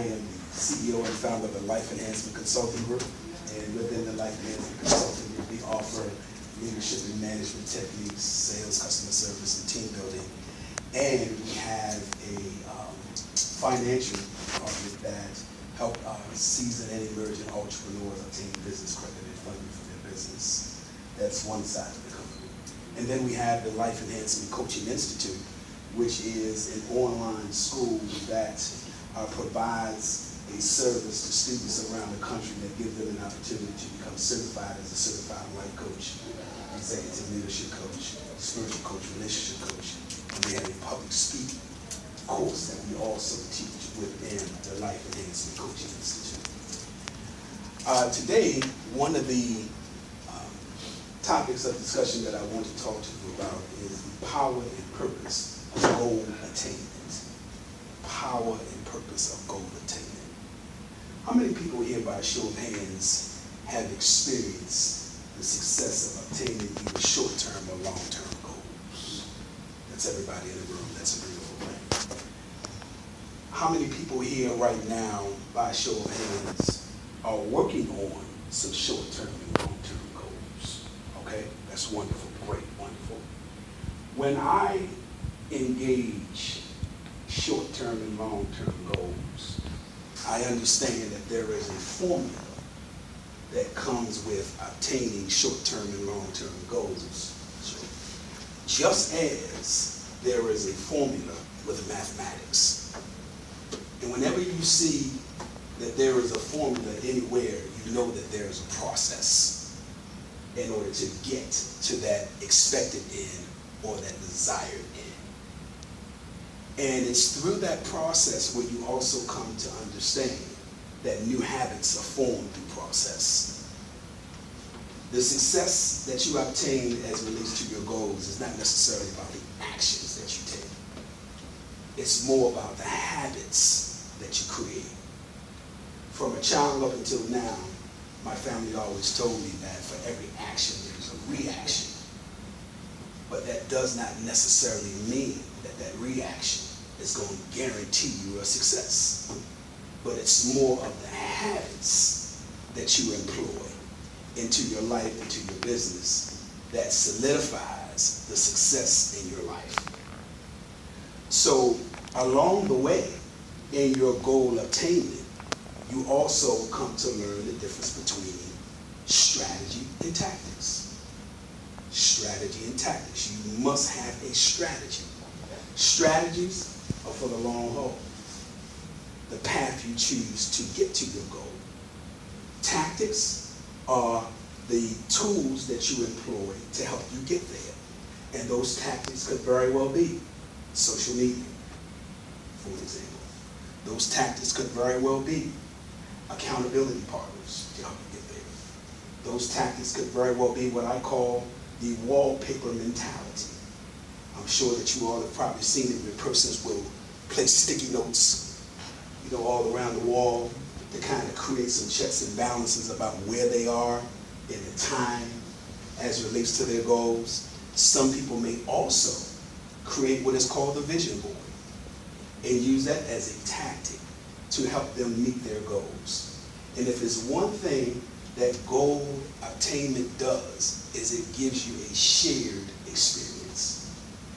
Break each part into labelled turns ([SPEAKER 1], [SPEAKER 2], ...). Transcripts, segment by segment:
[SPEAKER 1] am the CEO and founder of the Life Enhancement Consulting Group. And within the Life Enhancement Consulting Group, we offer leadership and management techniques, sales, customer service, and team building. And we have a financial department that help seasoned and emerging entrepreneurs obtain business credit and funding for their business. That's one side of the company. And then we have the Life Enhancement Coaching Institute, which is an online school that provides a service to students around the country that give them an opportunity to become certified as a certified life coach, executive leadership coach, spiritual coach, relationship coach. And we have a public speaking course that we also teach within the Life Enhancement Coaching Institute. Today, one of the topics of discussion that I want to talk to you about is the power and purpose of goal attainment. Power and purpose of goal attainment. How many people here, by a show of hands, have experienced the success of obtaining either short-term or long-term goals? That's everybody in the room. That's a beautiful thing. How many people here right now, by a show of hands, are working on some short-term and long-term goals? Okay, that's wonderful, great, wonderful. When I engage short-term and long-term goals, I understand that there is a formula that comes with obtaining short-term and long-term goals. Just as there is a formula with mathematics. And whenever you see that there is a formula anywhere, you know that there is a process in order to get to that expected end or that desired end. And it's through that process where you also come to understand that new habits are formed through process. The success that you obtain as it relates to your goals is not necessarily about the actions that you take. It's more about the habits that you create. From a child up until now, my family always told me that for every action there's a reaction. But that does not necessarily mean that that reaction is going to guarantee you a success. But it's more of the habits that you employ into your life, into your business, that solidifies the success in your life. So along the way, in your goal attainment, you also come to learn the difference between strategy and tactics. Strategy and tactics. You must have a strategy. Strategies are for the long haul. The path you choose to get to your goal. Tactics are the tools that you employ to help you get there. And those tactics could very well be social media, for example. Those tactics could very well be accountability partners to help you get there. Those tactics could very well be what I call the wallpaper mentality. I'm sure that you all have probably seen it where persons will place sticky notes, all around the wall to kind of create some checks and balances about where they are in the time as it relates to their goals. Some people may also create what is called the vision board and use that as a tactic to help them meet their goals. And if there's one thing that goal attainment does, is it gives you a shared experience.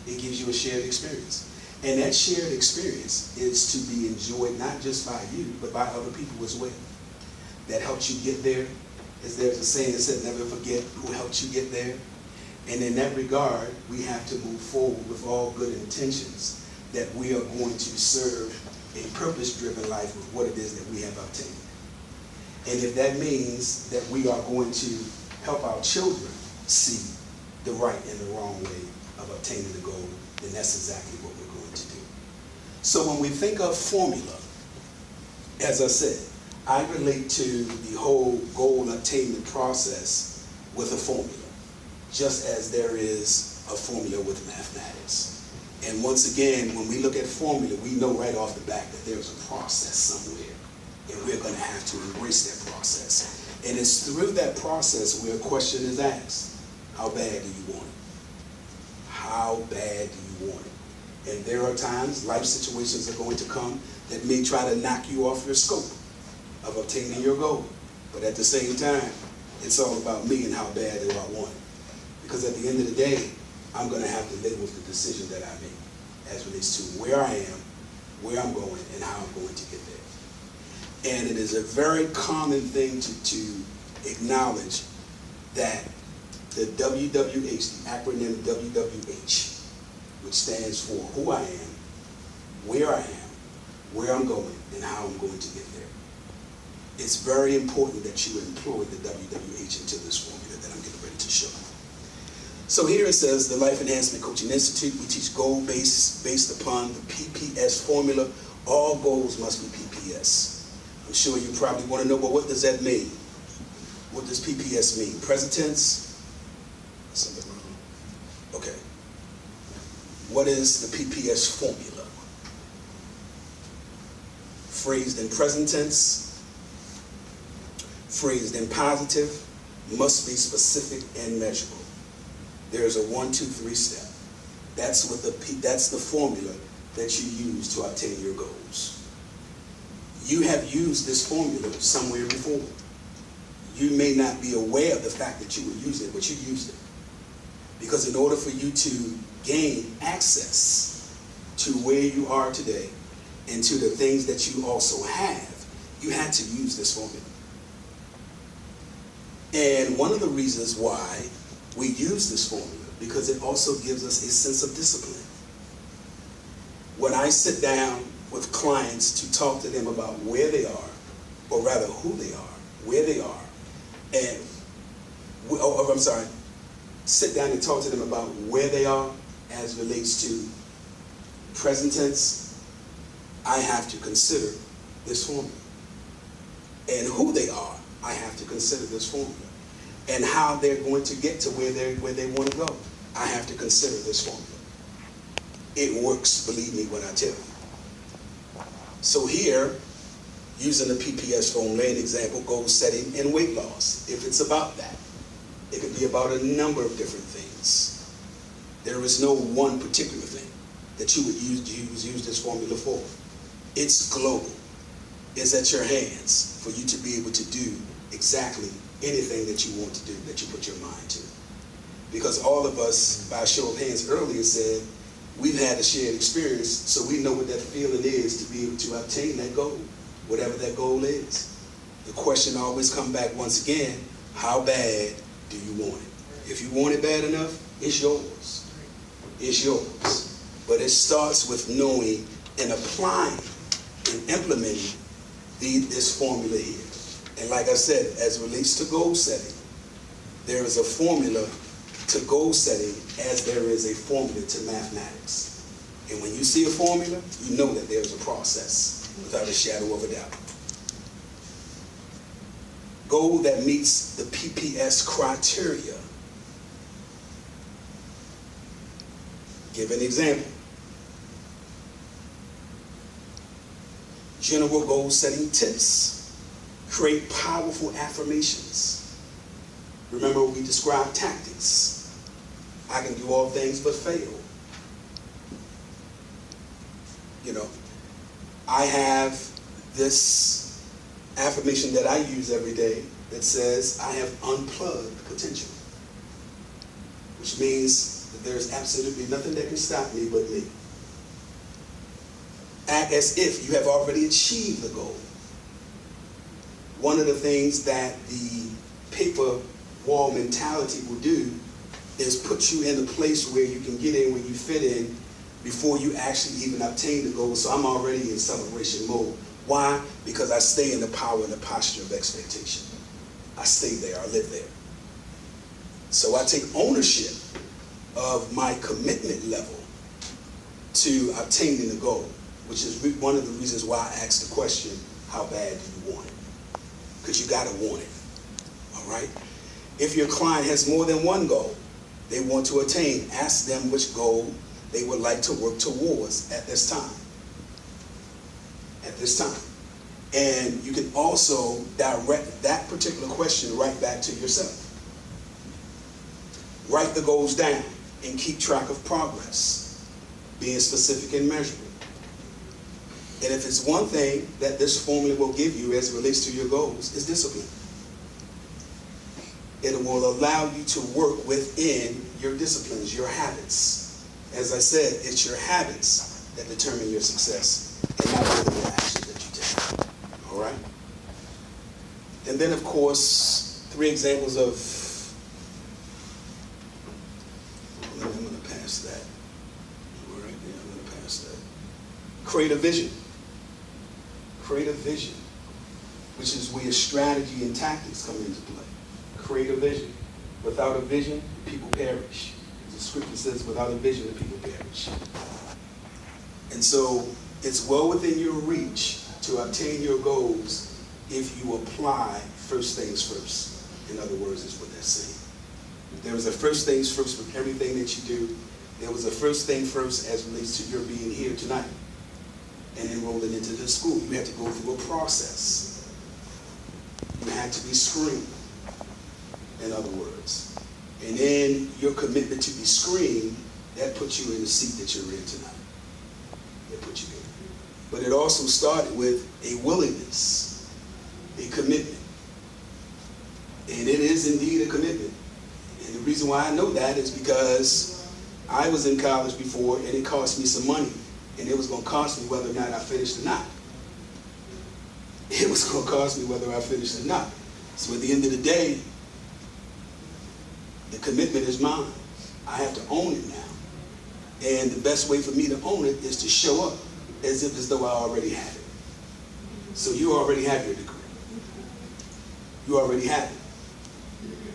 [SPEAKER 1] It gives you a shared experience. And that shared experience is to be enjoyed not just by you, but by other people as well. That helps you get there. As there's a saying that said, never forget who helped you get there. And in that regard, we have to move forward with all good intentions that we are going to serve a purpose-driven life with what it is that we have obtained. And if that means that we are going to help our children see the right and the wrong way of obtaining the goal, then that's exactly what we're going to do. So when we think of formula, as I said, I relate to the whole goal attainment process with a formula, just as there is a formula with mathematics. And once again, when we look at formula, we know right off the bat that there's a process somewhere, and we're going to have to embrace that process. And it's through that process where a question is asked: how bad do you want it? How bad do you want it? And there are times, life situations are going to come that may try to knock you off your scope of obtaining your goal. But at the same time, it's all about me and how bad do I want it. Because at the end of the day, I'm going to have to live with the decision that I make as relates to where I am, where I'm going, and how I'm going to get there. And it is a very common thing to acknowledge that the WWH, the acronym WWH, which stands for who I am, where I'm going, and how I'm going to get there. It's very important that you employ the WWH into this formula that I'm getting ready to show. So here it says, the Life Enhancement Coaching Institute, we teach goal-based upon the PPS formula. All goals must be PPS. I'm sure you probably want to know, well, what does that mean? What does PPS mean? Present tense? Something wrong. Okay. What is the PPS formula? Phrased in present tense, phrased in positive, must be specific and measurable. There's a 1, 2, 3 step. That's the formula that you use to obtain your goals. You have used this formula somewhere before. You may not be aware of the fact that you were using it, but you used it. Because in order for you to gain access to where you are today and to the things that you also have, you had to use this formula. And one of the reasons why we use this formula, because it also gives us a sense of discipline. When I sit down with clients to talk to them about where they are, or rather who they are, where they are, and, sit down and talk to them about where they are as relates to present tense, I have to consider this formula. And who they are, I have to consider this formula. And how they're going to get to where they want to go, I have to consider this formula. It works, believe me when I tell you. So here, using the PPS formula, an example, goal setting and weight loss. If it's about that, it could be about a number of different things. There is no one particular thing that you would use this formula for. It's global. It's at your hands for you to be able to do exactly anything that you want to do, that you put your mind to. Because all of us, by a show of hands earlier, said we've had a shared experience, so we know what that feeling is to be able to obtain that goal, whatever that goal is. The question always comes back once again, how bad do you want it? If you want it bad enough, it's yours. It's yours. But it starts with knowing and applying and implementing this formula here. And like I said, as it relates to goal setting, there is a formula to goal setting as there is a formula to mathematics. And when you see a formula, you know that there's a process without a shadow of a doubt. Goal that meets the PPS criteria. Give an example. General goal setting tips. Create powerful affirmations. Remember, we described tactics. I can do all things but fail. You know, I have this affirmation that I use every day that says I have unplugged potential, which means that there's absolutely nothing that can stop me but me. Act as if you have already achieved the goal. One of the things that the paper wall mentality will do is put you in a place where you can get in, where you fit in, before you actually even obtain the goal. So I'm already in celebration mode. Why? Because I stay in the power and the posture of expectation. I stay there, I live there. So I take ownership of my commitment level to obtaining the goal, which is one of the reasons why I asked the question, how bad do you want it? Because you gotta want it, all right? If your client has more than one goal they want to attain, ask them which goal they would like to work towards at this time. At this time. And you can also direct that particular question right back to yourself. Write the goals down and keep track of progress, being specific and measurable. And if it's one thing that this formula will give you as it relates to your goals, is discipline. It will allow you to work within your disciplines, your habits. As I said, it's your habits that determine your success, and not really the actions that you take. All right? And then, of course, 3 examples of, I'm going to pass that. All right, yeah, I'm going to pass that. Create a vision. Create a vision, which is where strategy and tactics come into play. Create a vision. Without a vision, people perish. The scripture says, without a vision, the people perish. And so, it's well within your reach to obtain your goals if you apply first things first. In other words, is what that's saying. There was a first things first with everything that you do. There was a first thing first as relates to your being here tonight and enrolling into the school. You had to go through a process. You had to be screened, in other words. And then your commitment to be screened, that puts you in the seat that you're in tonight. That put you in. But it also started with a willingness, a commitment. And it is indeed a commitment. And the reason why I know that is because I was in college before and it cost me some money. And it was going to cost me whether or not I finished or not. It was going to cost me whether I finished or not. So at the end of the day, the commitment is mine. I have to own it now. And the best way for me to own it is to show up as though I already have it. So you already have your degree. You already have it.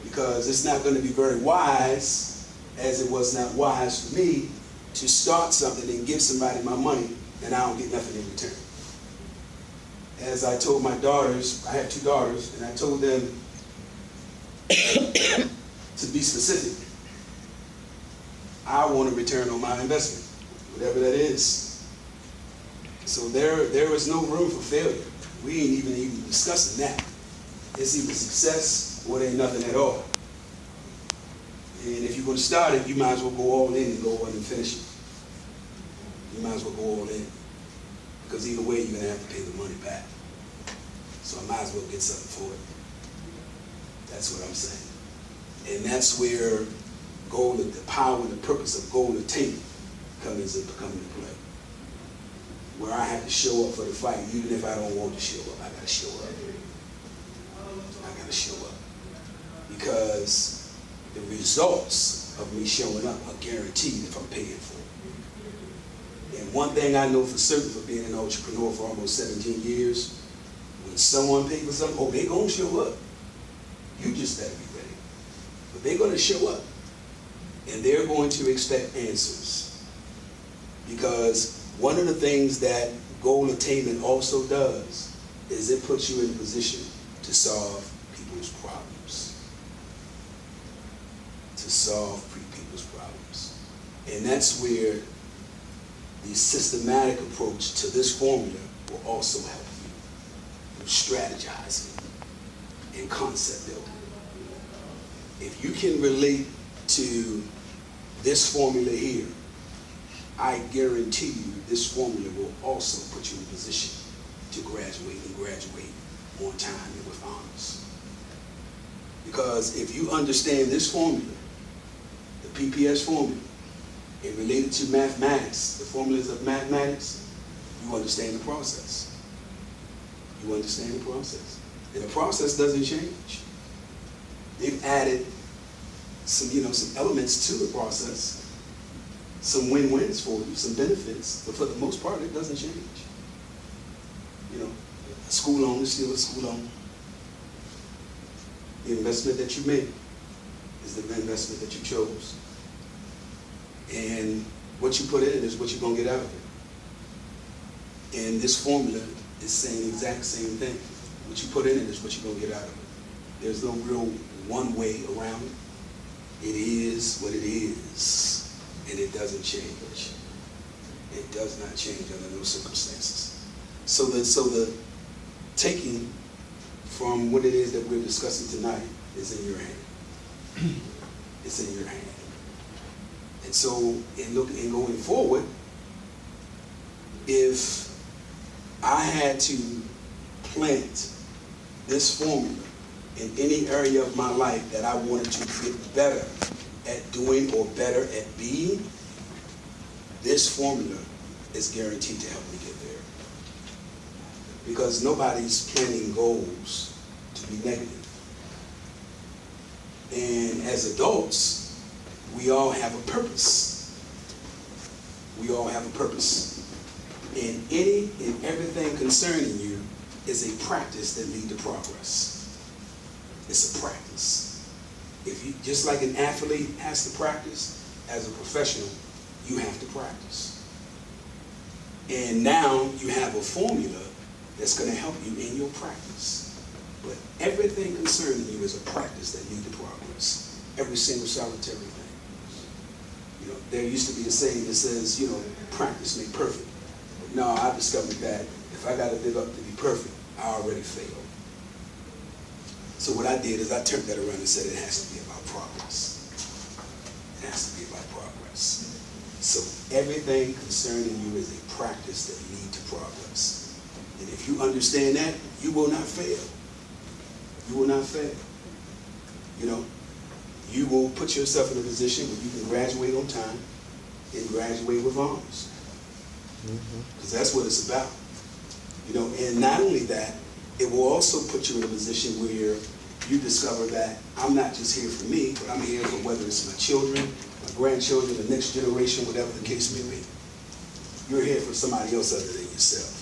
[SPEAKER 1] Because it's not going to be very wise, as it was not wise for me, to start something and give somebody my money and I don't get nothing in return. As I told my daughters, I have 2 daughters, and I told them to be specific. I want a return on my investment, whatever that is. So there is no room for failure. We ain't even discussing that. It's either success or it ain't nothing at all. And if you're going to start it, you might as well go all in and go on and finish it. You might as well go all in. Because either way, you're going to have to pay the money back. So I might as well get something for it. That's what I'm saying. And that's where the power and the purpose of goal attainment come into play. Where I have to show up for the fight, even if I don't want to show up. I got to show up. I got to show up. Because the results of me showing up are guaranteed if I'm paying for it. And one thing I know for certain for being an entrepreneur for almost 17 years, when someone pays for something, they're going to show up. You just better be ready. But they're going to show up. And they're going to expect answers. Because one of the things that goal attainment also does is it puts you in a position to solve people's problems. To solve people's problems. And that's where the systematic approach to this formula will also help you through strategizing and concept building. If you can relate to this formula here, I guarantee you this formula will also put you in a position to graduate on time and with honors. Because if you understand this formula, the PPS formula, and relate it to mathematics, the formulas of mathematics, you understand the process. You understand the process. And the process doesn't change. They've added some elements to the process, some win-wins for you, some benefits, but for the most part, it doesn't change. A school loan is still a school loan. The investment that you make is the investment that you chose. And what you put in is what you're going to get out of it. And this formula is saying the exact same thing. What you put in it is what you're going to get out of it. There's no real one way around it. It is what it is, and it doesn't change. It does not change under those circumstances. So the taking from what it is that we're discussing tonight is in your hand. It's in your hand. And so in going forward, if I had to plant this formula in any area of my life that I wanted to get better at doing or better at being, this formula is guaranteed to help me get there. Because nobody's planning goals to be negative. And as adults, we all have a purpose. We all have a purpose. And any and everything concerning you is a practice that leads to progress. It's a practice. If you, just like an athlete has to practice, as a professional, you have to practice. And now you have a formula that's going to help you in your practice. But everything concerning you is a practice that leads to progress. Every single solitary thing. You know, there used to be a saying that says, you know, practice make perfect. But no, I discovered that if I got to live up to be perfect, I already failed. So what I did is I turned that around and said it has to be about progress. It has to be about progress. So everything concerning you is a practice that leads to progress. And if you understand that, you will not fail. You will not fail. You know, you will put yourself in a position where you can graduate on time and graduate with honors. Because that's what it's about. You know, and not only that, it will also put you in a position where you discover that I'm not just here for me, but I'm here for whether it's my children, my grandchildren, the next generation, whatever the case may be. You're here for somebody else other than yourself,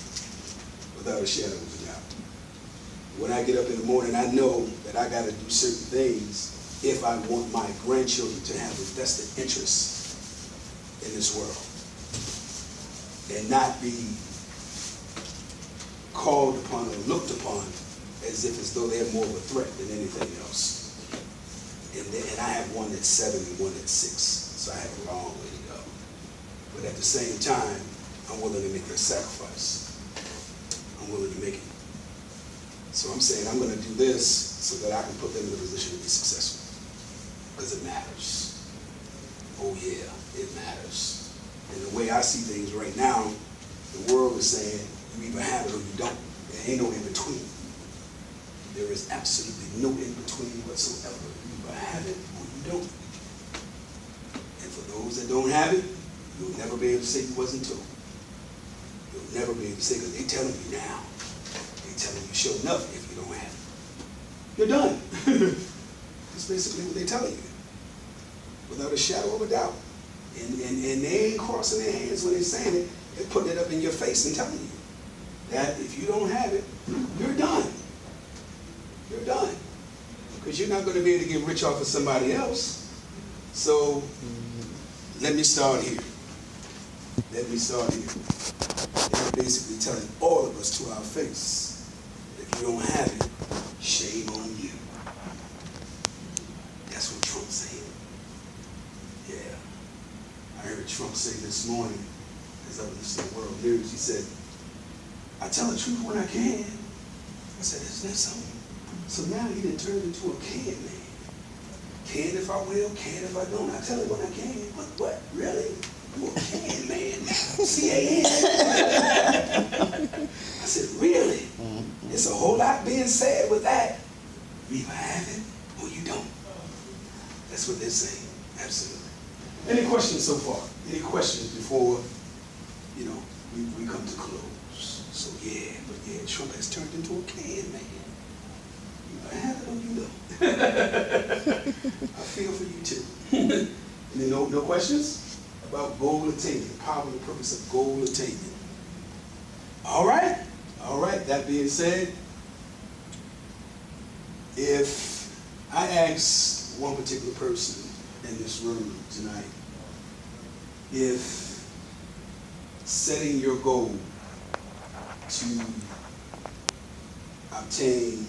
[SPEAKER 1] without a shadow of a doubt. When I get up in the morning, I know that I got to do certain things if I want my grandchildren to have a vested interest in this world and not be called upon or looked upon as though they're more of a threat than anything else. And I have one that's 7 and one that's 6, so I have a long way to go. But at the same time, I'm willing to make that sacrifice. I'm willing to make it. So I'm saying I'm going to do this so that I can put them in a position to be successful. Because it matters. Oh yeah, it matters. And the way I see things right now, the world is saying, you either have it or you don't. There ain't no in between. There is absolutely no in between whatsoever. You either have it or you don't. And for those that don't have it, you'll never be able to say you wasn't told. You'll never be able to say, because they're telling you now. They're telling you sure enough if you don't have it. You're done. That's basically what they're telling you. Without a shadow of a doubt. And they ain't crossing their hands when they're saying it. They're putting it up in your face and telling you that if you don't have it, you're done. You're done. Because you're not going to be able to get rich off of somebody else. So let me start here. Let me start here. They're basically telling all of us to our face, if you don't have it, shame on you. That's what Trump said. Yeah. I heard Trump say this morning, as I was listening to World News, he said, I tell the truth when I can. I said, isn't that something? So now he done turned into a can man. Can if I will, can if I don't. I tell it when I can. What? Really? You a can man? C-A-N. I said, really? It's a whole lot being said with that. You either have it or you don't. That's what they're saying. Absolutely. Any questions so far? Any questions before, you know, we come to close? So yeah, but yeah, Trump has turned into a can man. You have it or you don't. I feel for you too. And then no questions about goal attainment, the power and the purpose of goal attainment. All right. That being said, if I ask one particular person in this room tonight, if setting your goal to obtain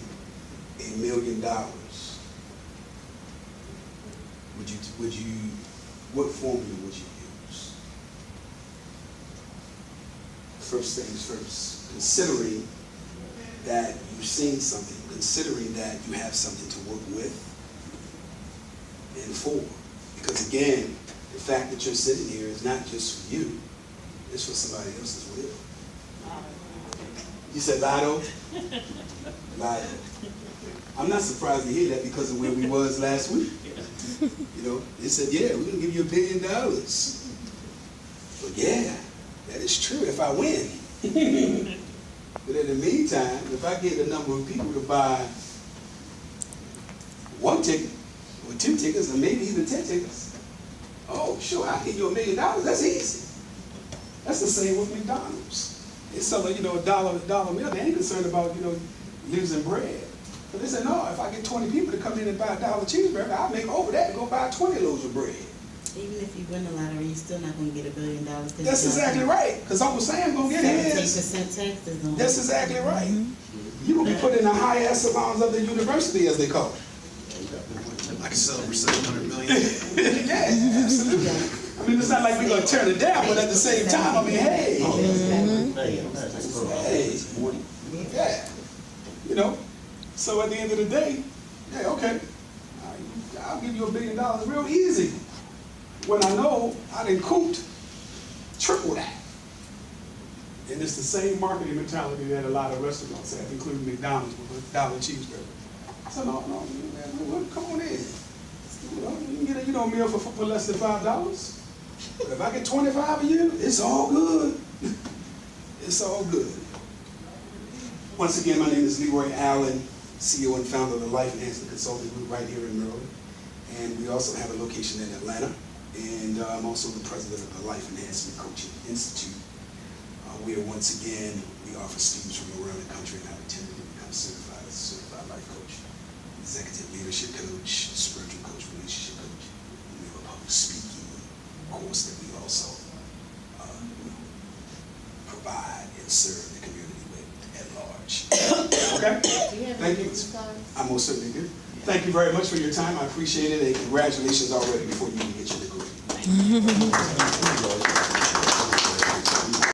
[SPEAKER 1] $1 million, what formula would you use? First things first, considering that you've seen something, considering that you have something to work with and for. Because again, the fact that you're sitting here is not just for you, it's for somebody else's will. You said Lotto? Lotto. I'm not surprised to hear that because of where we was last week. You know, they said, yeah, we're going to give you $1 billion. But yeah, that is true if I win. But in the meantime, if I get a number of people to buy 1 ticket, or 2 tickets, or maybe even 10 tickets, oh, sure, I'll give you $1 million. That's easy. That's the same with McDonald's. They sell, you know, a dollar meal. They ain't concerned about, you know, losing bread. But they said, no, if I get 20 people to come in and buy a $1 cheeseburger, I'll make over that and go buy 20 loaves of bread.
[SPEAKER 2] Even if you win the lottery, you're still not going to get $1 billion.
[SPEAKER 1] That's exactly right. Because Uncle Sam going to get his.
[SPEAKER 2] 17% taxes on.
[SPEAKER 1] That's exactly right. You're going to be put in the high echelons of the university, as they call it.
[SPEAKER 3] I can sell for $700 million.
[SPEAKER 1] Yeah, absolutely. I mean, it's not like we're going to turn it down, but at the same time, I mean, hey. Hey. Yeah. You know, so at the end of the day, yeah, okay, I'll give you $1 billion real easy. When I know I done cooped triple that. And it's the same marketing mentality that a lot of restaurants have, including McDonald's with a $1 cheeseburger. So no, man, come on in. You know, you can get a meal for less than $5. But if I get 25 of you, it's all good. It's all good. Once again, my name is Leroy Allen, CEO and founder of the Life Enhancement Consulting Group right here in Maryland. And we also have a location in Atlanta. And I'm also the president of the Life Enhancement Coaching Institute, where once again, we offer students from around the country an opportunity to become certified as a certified life coach, executive leadership coach, spiritual coach, relationship coach. And we have a public speaking course that we also provide and serve the community with at large. Okay? Thank you. I most certainly do. Thank you very much for your time. I appreciate it, and congratulations already before you even get your degree.